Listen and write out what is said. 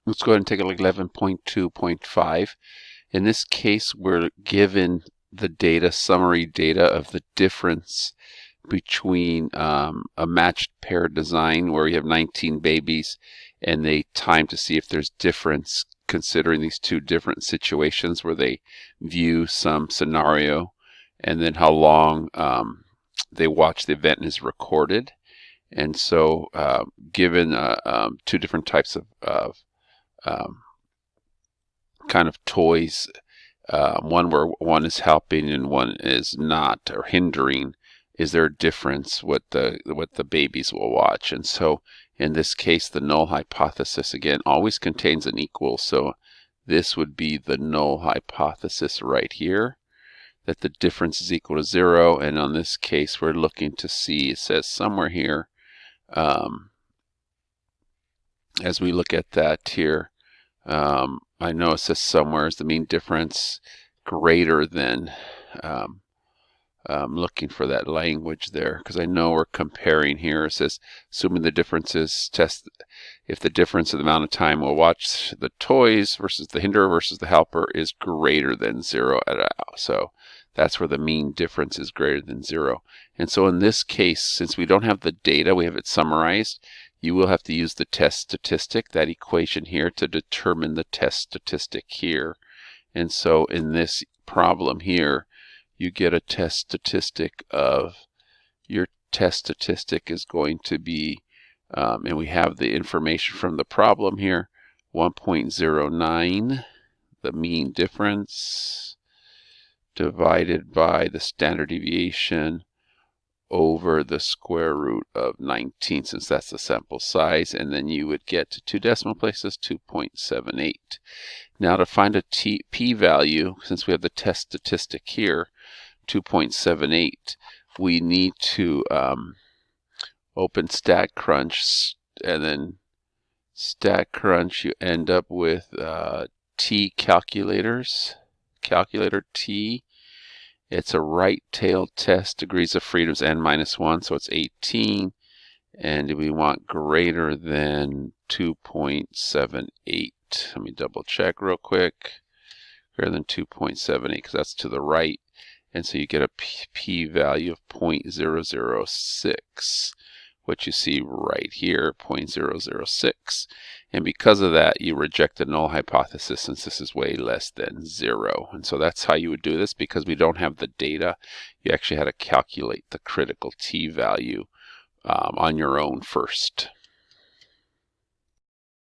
Let's go ahead and take a look at 11.2.5. In this case, we're given the data, summary data of the difference between a matched pair design where you have 19 babies, and they time to see if there's difference considering these two different situations where they view some scenario, and then how long they watch the event is recorded. And so given two different types of kind of toys, one where one is helping and one is not, or hindering, is there a difference what the babies will watch? And so in this case, the null hypothesis again always contains an equal. So this would be the null hypothesis right here, that the difference is equal to 0. And on this case, we're looking to see, it says somewhere here, as we look at that here, I know it says somewhere is the mean difference greater than, I'm looking for that language there because I know we're comparing here. It says assuming the difference is if the difference of the amount of time we'll watch the toys versus the hinderer versus the helper is greater than 0 at all. So that's where the mean difference is greater than 0. And so in this case, since we don't have the data, we have it summarized, you will have to use the test statistic, that equation here, to determine the test statistic here. And so in this problem here, you get a test statistic of, your test statistic is going to be, and we have the information from the problem here, 1.09, the mean difference, divided by the standard deviation over the square root of 19, since that's the sample size, and then you would get to 2 decimal places, 2.78. Now to find a p-value, since we have the test statistic here, 2.78, we need to open StatCrunch, and then StatCrunch, you end up with T calculators, calculator T. It's a right-tailed test, degrees of freedoms n-1, so it's 18, and we want greater than 2.78. Let me double check real quick. Greater than 2.78 because that's to the right, and so you get a p-value of 0.006, what you see right here, 0.006. And because of that, you reject the null hypothesis since this is way less than 0. And so that's how you would do this. Because we don't have the data, you actually had to calculate the critical t-value on your own first.